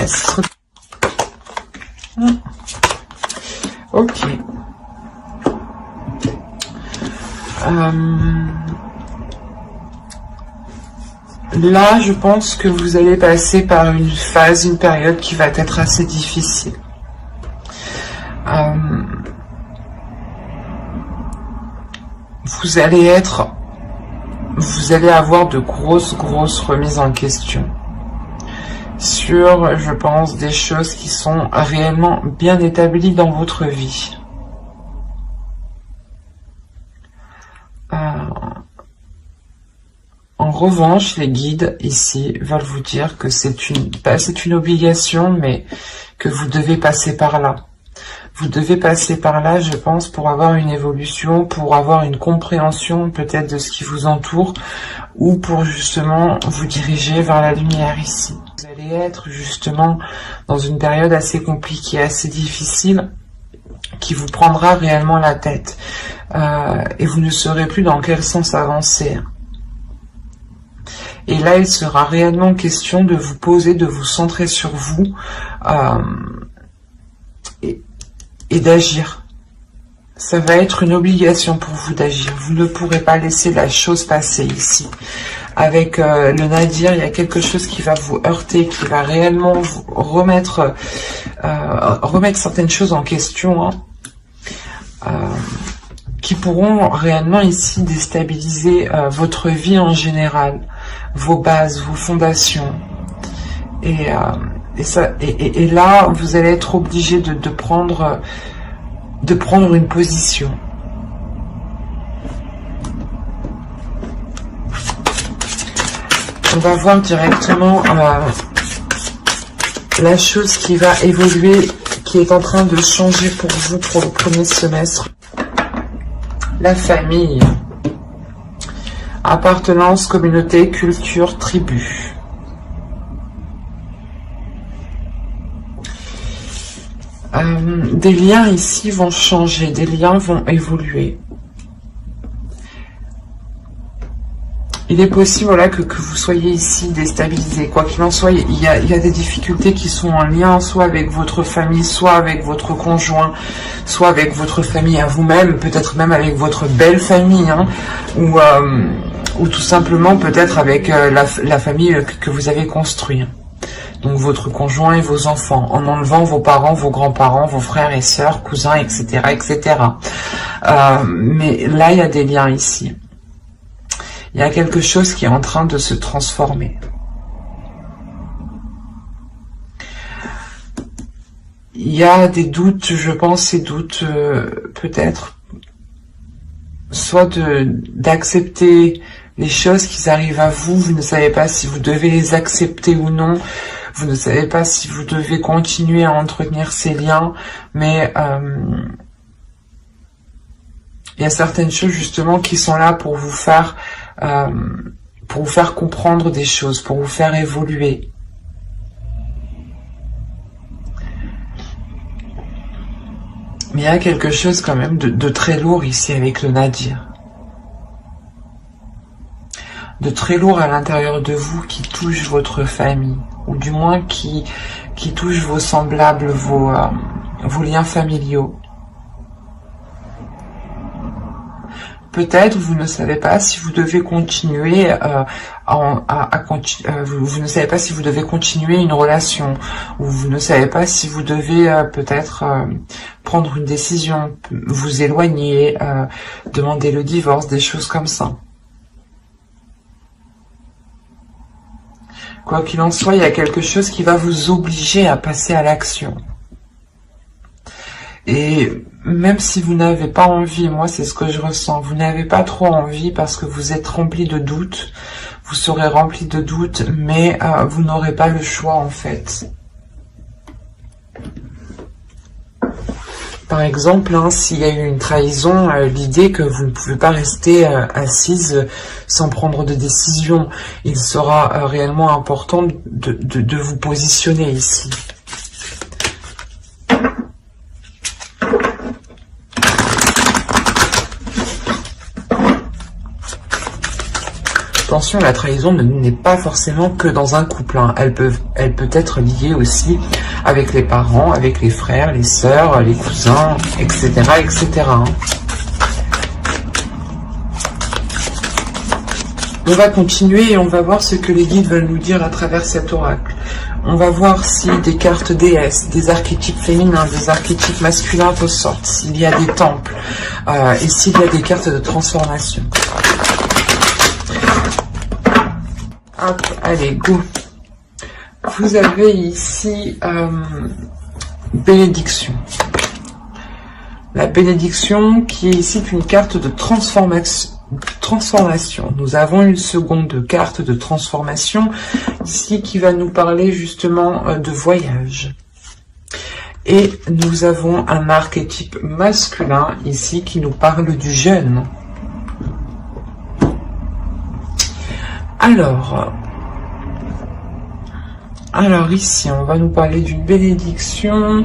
semestre. Ok. Là, je pense que vous allez passer par une phase, une période qui va être assez difficile. Vous allez avoir de grosses remises en question sur, je pense, des choses qui sont réellement bien établies dans votre vie. En revanche, les guides ici veulent vous dire que c'est une obligation, mais que vous devez passer par là. Vous devez passer par là, je pense, pour avoir une évolution, pour avoir une compréhension peut-être de ce qui vous entoure, ou pour justement vous diriger vers la lumière ici. Vous allez être justement dans une période assez compliquée, assez difficile, qui vous prendra réellement la tête. Et vous ne saurez plus dans quel sens avancer. Et là, il sera réellement question de vous poser, de vous centrer sur vous et d'agir. Ça va être une obligation pour vous d'agir. Vous ne pourrez pas laisser la chose passer ici. Avec le Nadir, il y a quelque chose qui va vous heurter, qui va réellement vous remettre certaines choses en question, qui pourront réellement ici déstabiliser votre vie en général, vos bases, vos fondations. Et là, vous allez être obligé de prendre une position. On va voir directement la chose qui va évoluer, qui est en train de changer pour vous pour le premier semestre. La famille. Appartenance, communauté, culture, tribu. Des liens ici vont changer, des liens vont évoluer. Il est possible, voilà, que vous soyez ici déstabilisé. Quoi qu'il en soit, il y a des difficultés qui sont en lien, soit avec votre famille, soit avec votre conjoint, soit avec votre famille à vous-même, peut-être même avec votre belle famille, ou tout simplement peut-être avec la famille que vous avez construite. Donc votre conjoint et vos enfants, en enlevant vos parents, vos grands-parents, vos frères et sœurs, cousins, etc., etc. Mais là, il y a des liens ici. Il y a quelque chose qui est en train de se transformer. Il y a des doutes, je pense, ces doutes peut-être, soit d'accepter les choses qui arrivent à vous, vous ne savez pas si vous devez les accepter ou non, vous ne savez pas si vous devez continuer à entretenir ces liens, mais il y a certaines choses justement qui sont là pour vous faire comprendre des choses, pour vous faire évoluer. Mais il y a quelque chose quand même de très lourd ici avec le Nadir. De très lourd à l'intérieur de vous qui touche votre famille, ou du moins qui touche vos semblables, vos liens familiaux. Peut-être vous ne savez pas si vous devez continuer vous ne savez pas si vous devez continuer une relation, ou vous ne savez pas si vous devez peut-être prendre une décision, vous éloigner, demander le divorce, des choses comme ça. Quoi qu'il en soit, il y a quelque chose qui va vous obliger à passer à l'action. Et même si vous n'avez pas envie, moi c'est ce que je ressens, vous n'avez pas trop envie parce que vous êtes rempli de doutes, vous serez rempli de doutes, mais vous n'aurez pas le choix en fait. Par exemple, s'il y a eu une trahison, l'idée que vous ne pouvez pas rester assise sans prendre de décision, il sera réellement important de vous positionner ici. Attention, la trahison n'est pas forcément que dans un couple, hein. Elle peut être liée aussi avec les parents, avec les frères, les sœurs, les cousins, etc., etc. hein. On va continuer et on va voir ce que les guides veulent nous dire à travers cet oracle. On va voir si des cartes déesses, des archétypes féminins, des archétypes masculins ressortent, s'il y a des temples et s'il y a des cartes de transformation. Hop, allez, go. Vous avez ici bénédiction. La bénédiction qui est ici une carte de transformation. Nous avons une seconde carte de transformation ici qui va nous parler justement de voyage. Et nous avons un archétype masculin ici qui nous parle du jeûne. Alors ici on va nous parler d'une bénédiction.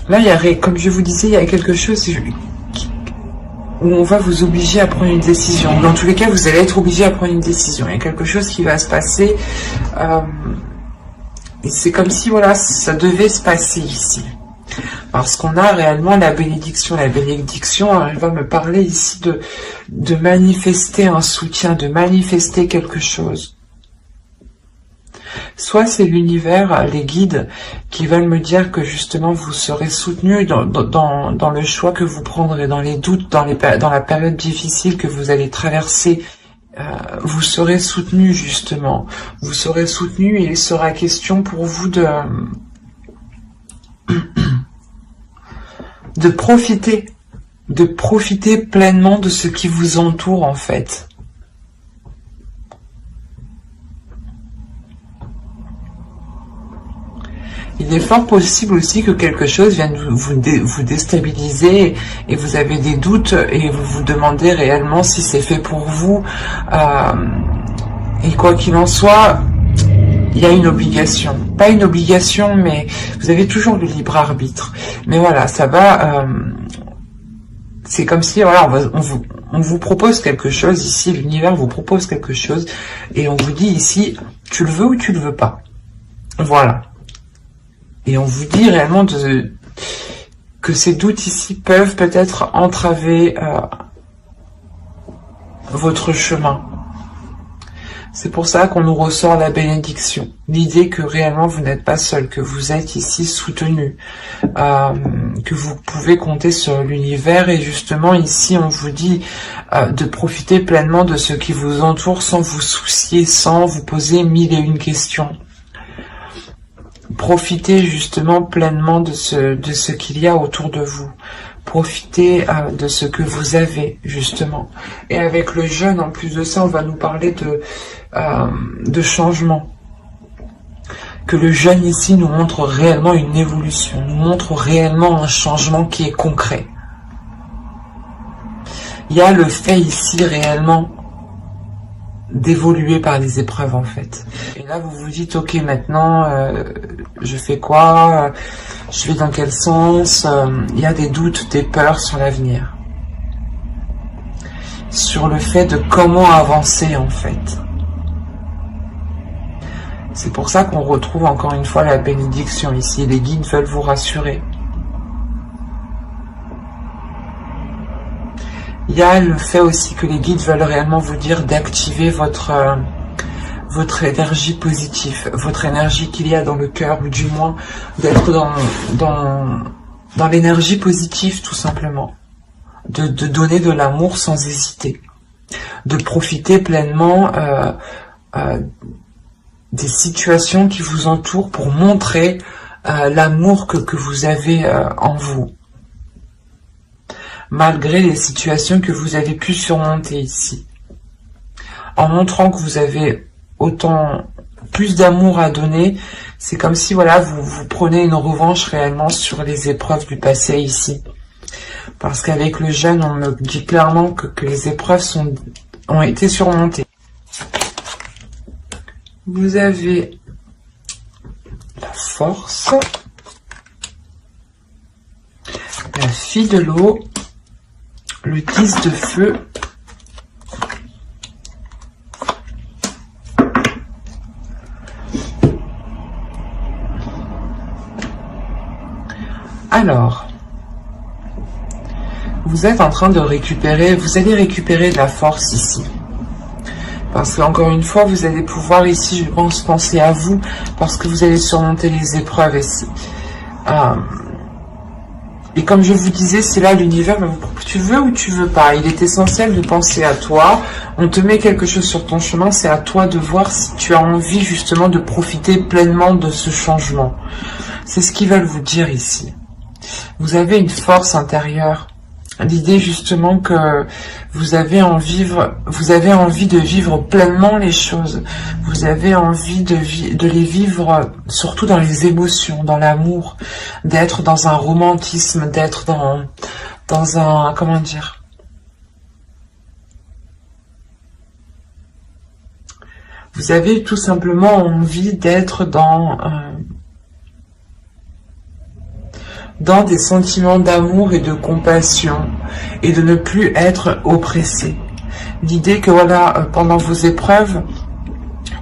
Là, comme je vous disais, il y a quelque chose où on va vous obliger à prendre une décision. Dans tous les cas, vous allez être obligé à prendre une décision. Il y a quelque chose qui va se passer. Et c'est comme si, voilà, ça devait se passer ici. Parce qu'on a réellement la bénédiction. La bénédiction, elle va me parler ici de manifester un soutien, de manifester quelque chose. Soit c'est l'univers, les guides, qui veulent me dire que justement vous serez soutenu dans le choix que vous prendrez, dans les doutes, dans la période difficile que vous allez traverser. Vous serez soutenu justement. Vous serez soutenu et il sera question pour vous de profiter pleinement de ce qui vous entoure en fait. Il est fort possible aussi que quelque chose vienne vous déstabiliser et vous avez des doutes et vous vous demandez réellement si c'est fait pour vous. Et quoi qu'il en soit, il y a une obligation. Pas une obligation, mais vous avez toujours le libre arbitre. Mais voilà, ça va... c'est comme si, voilà, on vous propose quelque chose ici, l'univers vous propose quelque chose et on vous dit ici, tu le veux ou tu le veux pas. Voilà. Et on vous dit réellement que ces doutes ici peuvent peut-être entraver votre chemin. C'est pour ça qu'on nous ressort la bénédiction. L'idée que réellement vous n'êtes pas seul, que vous êtes ici soutenu, que vous pouvez compter sur l'univers. Et justement ici on vous dit de profiter pleinement de ce qui vous entoure sans vous soucier, sans vous poser 1001 questions. Profitez justement pleinement de ce qu'il y a autour de vous. Profitez de ce que vous avez, justement. Et avec le jeûne, en plus de ça, on va nous parler de changement. Que le jeûne ici nous montre réellement une évolution, nous montre réellement un changement qui est concret. Il y a le fait ici réellement d'évoluer par les épreuves en fait. Et là vous vous dites ok maintenant je fais quoi, je vais dans quel sens, il y a des doutes, des peurs sur l'avenir, sur le fait de comment avancer en fait. C'est pour ça qu'on retrouve encore une fois la bénédiction ici. Les guides veulent vous rassurer. Il y a le fait aussi que les guides veulent réellement vous dire d'activer votre énergie positive, votre énergie qu'il y a dans le cœur, ou du moins d'être dans l'énergie positive tout simplement. De donner de l'amour sans hésiter. De profiter pleinement des situations qui vous entourent pour montrer l'amour que vous avez en vous. Malgré les situations que vous avez pu surmonter ici. En montrant que vous avez autant plus d'amour à donner, c'est comme si voilà vous prenez une revanche réellement sur les épreuves du passé ici. Parce qu'avec le jeûne, on me dit clairement que les épreuves ont été surmontées. Vous avez la force la fille de l'eau, le 10 de feu, alors, vous êtes en train de récupérer, vous allez récupérer de la force ici. Parce qu'encore une fois, vous allez pouvoir ici, je pense, penser à vous, parce que vous allez surmonter les épreuves ici. Et comme je vous disais, c'est là l'univers, tu veux ou tu veux pas. Il est essentiel de penser à toi. On te met quelque chose sur ton chemin, c'est à toi de voir si tu as envie justement de profiter pleinement de ce changement. C'est ce qu'ils veulent vous dire ici. Vous avez une force intérieure. L'idée justement que vous avez envie de vivre pleinement les choses. Vous avez envie de les vivre surtout dans les émotions, dans l'amour, d'être dans un romantisme, d'être dans un, comment dire, vous avez tout simplement envie d'être dans des sentiments d'amour et de compassion et de ne plus être oppressé. L'idée que voilà, pendant vos épreuves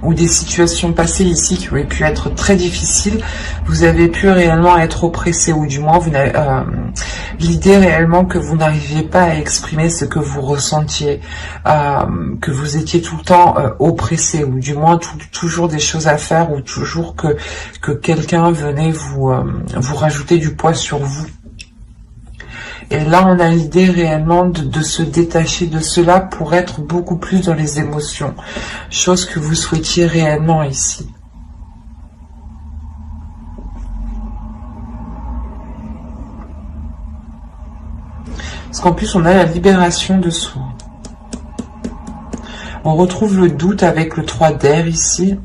ou des situations passées ici qui auraient pu être très difficiles, vous avez pu réellement être oppressé, ou du moins l'idée réellement que vous n'arriviez pas à exprimer ce que vous ressentiez, que vous étiez tout le temps oppressé, ou du moins toujours des choses à faire, ou toujours que quelqu'un venait vous rajouter du poids sur vous. Et là, on a l'idée réellement de se détacher de cela pour être beaucoup plus dans les émotions. Chose que vous souhaitiez réellement ici. Parce qu'en plus, on a la libération de soi. On retrouve le doute avec le 3 d'air ici.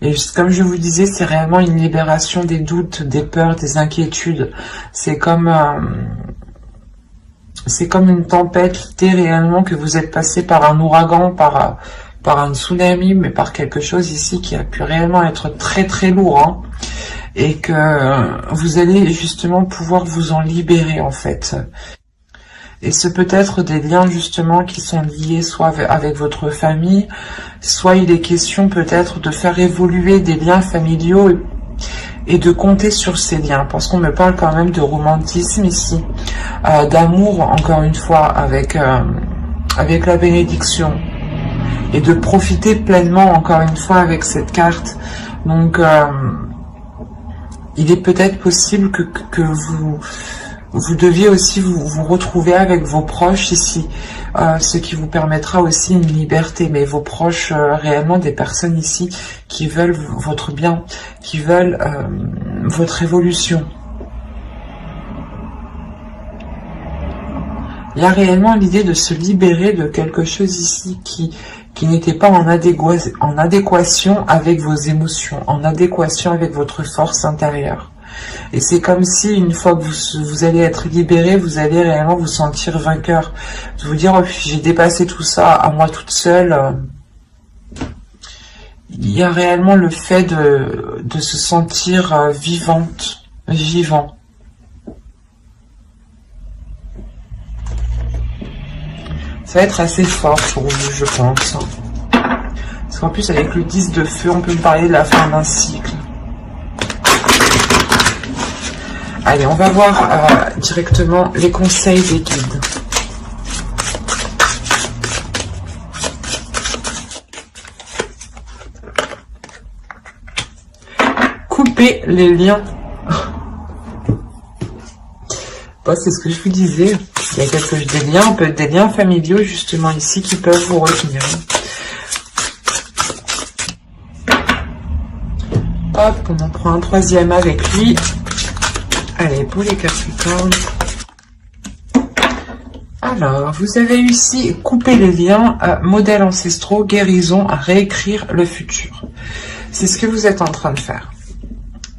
Et comme je vous disais, c'est réellement une libération des doutes, des peurs, des inquiétudes. C'est comme une tempête, l'idée réellement que vous êtes passé par un ouragan, par un tsunami, mais par quelque chose ici qui a pu réellement être très très lourd, hein, et que vous allez justement pouvoir vous en libérer en fait. Et ce peut être des liens justement qui sont liés soit avec votre famille, soit il est question peut-être de faire évoluer des liens familiaux et de compter sur ces liens. Parce qu'on me parle quand même de romantisme ici, d'amour encore une fois avec la bénédiction. Et de profiter pleinement encore une fois avec cette carte. Donc il est peut-être possible que vous deviez aussi vous retrouver avec vos proches ici, ce qui vous permettra aussi une liberté, mais vos proches, réellement des personnes ici qui veulent votre bien, qui veulent votre évolution. Il y a réellement l'idée de se libérer de quelque chose ici qui n'était pas en adéquation avec vos émotions, en adéquation avec votre force intérieure. Et c'est comme si, une fois que vous allez être libéré, vous allez réellement vous sentir vainqueur. De vous dire, oh, j'ai dépassé tout ça à moi toute seule. Il y a réellement le fait de se sentir vivante, vivant. Ça va être assez fort pour vous, je pense. Parce qu'en plus, avec le 10 de feu, on peut me parler de la fin d'un cycle. Allez, on va voir directement les conseils des guides. Couper les liens. Bon, c'est ce que je vous disais. Il y a des liens, peut-être des liens familiaux justement ici qui peuvent vous retenir. Hop, on en prend un troisième avec lui. Allez, pour les Capricornes. Alors, vous avez ici couper les liens, modèles ancestraux, guérison, à réécrire le futur. C'est ce que vous êtes en train de faire.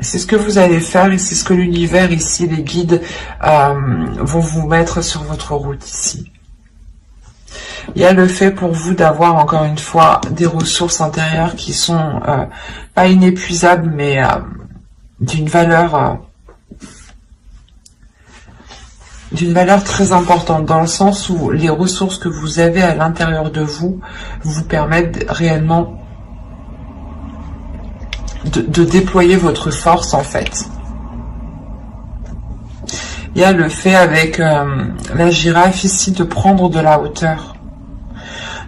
C'est ce que vous allez faire et c'est ce que l'univers ici, les guides, vont vous mettre sur votre route ici. Il y a le fait pour vous d'avoir encore une fois des ressources intérieures qui sont pas inépuisables mais d'une valeur d'une valeur très importante, dans le sens où les ressources que vous avez à l'intérieur de vous vous permettent réellement de déployer votre force en fait. Il y a le fait avec la girafe ici de prendre de la hauteur,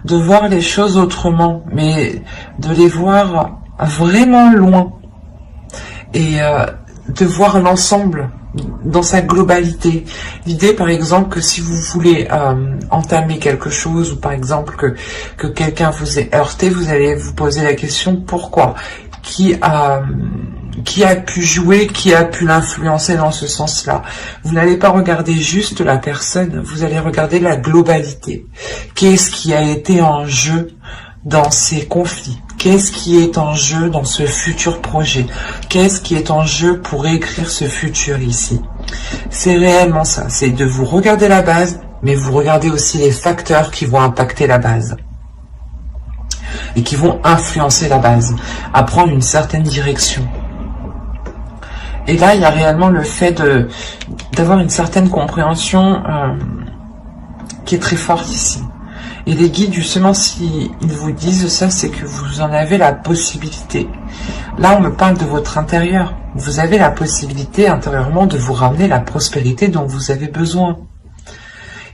de voir les choses autrement, mais de les voir vraiment loin et de voir l'ensemble dans sa globalité. L'idée par exemple que si vous voulez entamer quelque chose, ou par exemple que quelqu'un vous ait heurté, vous allez vous poser la question pourquoi, qui a pu jouer, qui a pu l'influencer dans ce sens-là. Vous n'allez pas regarder juste la personne, vous allez regarder la globalité. Qu'est-ce qui a été en jeu dans ces conflits? Qu'est-ce qui est en jeu dans ce futur projet? Qu'est-ce qui est en jeu pour écrire ce futur ici? C'est réellement ça, c'est de vous regarder la base, mais vous regardez aussi les facteurs qui vont impacter la base et qui vont influencer la base à prendre une certaine direction. Et là, il y a réellement le fait d'avoir une certaine compréhension qui est très forte ici. Et les guides, justement, s'ils vous disent ça, c'est que vous en avez la possibilité. Là, on me parle de votre intérieur. Vous avez la possibilité intérieurement de vous ramener la prospérité dont vous avez besoin.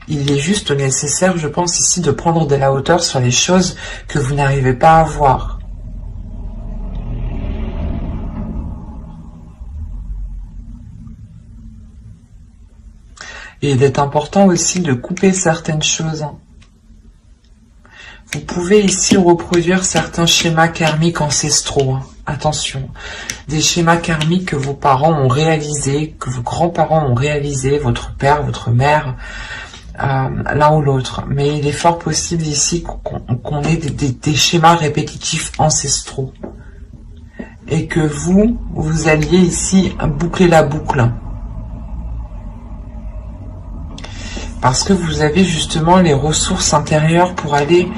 Il est juste nécessaire, je pense, ici, de prendre de la hauteur sur les choses que vous n'arrivez pas à voir. Et il est important aussi de couper certaines choses. Vous pouvez ici reproduire certains schémas karmiques ancestraux. Attention, des schémas karmiques que vos parents ont réalisés, que vos grands-parents ont réalisés, votre père, votre mère, l'un ou l'autre. Mais il est fort possible ici qu'on ait des schémas répétitifs ancestraux. Et que vous alliez ici boucler la boucle. Parce que vous avez justement les ressources intérieures pour aller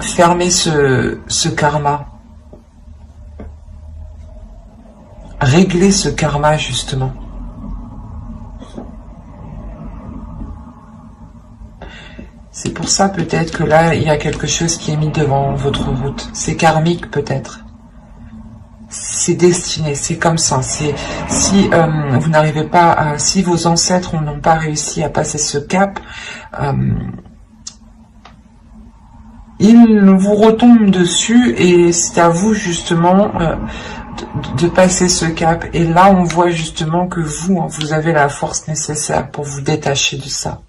fermer ce karma. Régler ce karma, justement. C'est pour ça peut-être que là, il y a quelque chose qui est mis devant votre route. C'est karmique peut-être. C'est destiné, c'est comme ça. Si vous n'arrivez pas à, si vos ancêtres n'ont pas réussi à passer ce cap, ils vous retombent dessus et c'est à vous justement de passer ce cap. Et là, on voit justement que vous avez la force nécessaire pour vous détacher de ça.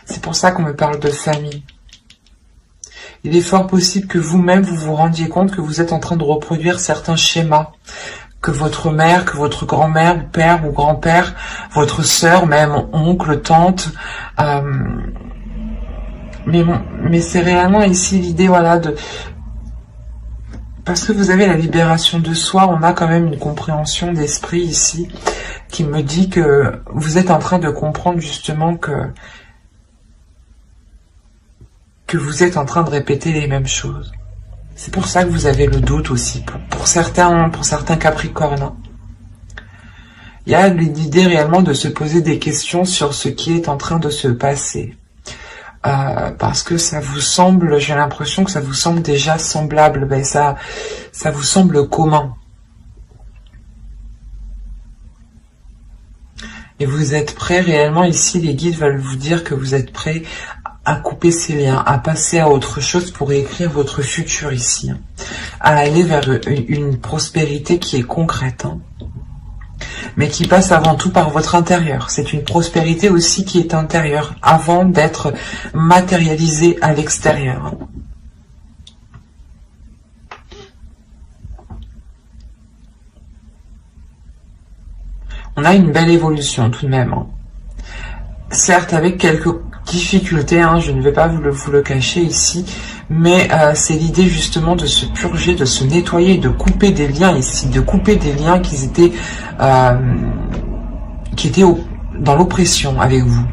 C'est pour ça qu'on me parle de famille. Il est fort possible que vous-même, vous vous rendiez compte que vous êtes en train de reproduire certains schémas. Que votre mère, que votre grand-mère, ou père, ou grand-père, votre sœur, même oncle, tante. Mais c'est réellement ici l'idée, voilà, parce que vous avez la libération de soi, on a quand même une compréhension d'esprit ici, qui me dit que vous êtes en train de comprendre justement que vous êtes en train de répéter les mêmes choses. C'est pour ça que vous avez le doute aussi, pour certains Capricornes. Il y a l'idée réellement de se poser des questions sur ce qui est en train de se passer. Parce que ça vous semble, j'ai l'impression que ça vous semble déjà semblable, ben ça vous semble commun. Et vous êtes prêts réellement, ici les guides veulent vous dire que vous êtes prêts à couper ces liens, à passer à autre chose pour écrire votre futur ici, à aller vers une prospérité qui est concrète, mais qui passe avant tout par votre intérieur. C'est une prospérité aussi qui est intérieure, avant d'être matérialisée à l'extérieur. On a une belle évolution tout de même. Certes, avec quelques difficultés, je ne vais pas vous le cacher ici, mais c'est l'idée justement de se purger, de se nettoyer, de couper des liens ici, de couper des liens qui étaient dans l'oppression avec vous.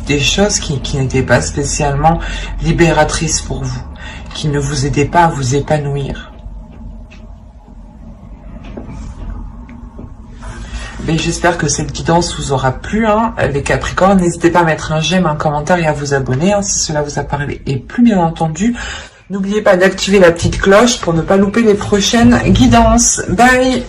Des choses qui n'étaient pas spécialement libératrices pour vous, qui ne vous aidaient pas à vous épanouir. Mais j'espère que cette guidance vous aura plu, hein, les Capricornes. N'hésitez pas à mettre un j'aime, un commentaire et à vous abonner, hein, si cela vous a parlé. Et plus bien entendu, n'oubliez pas d'activer la petite cloche pour ne pas louper les prochaines guidances. Bye!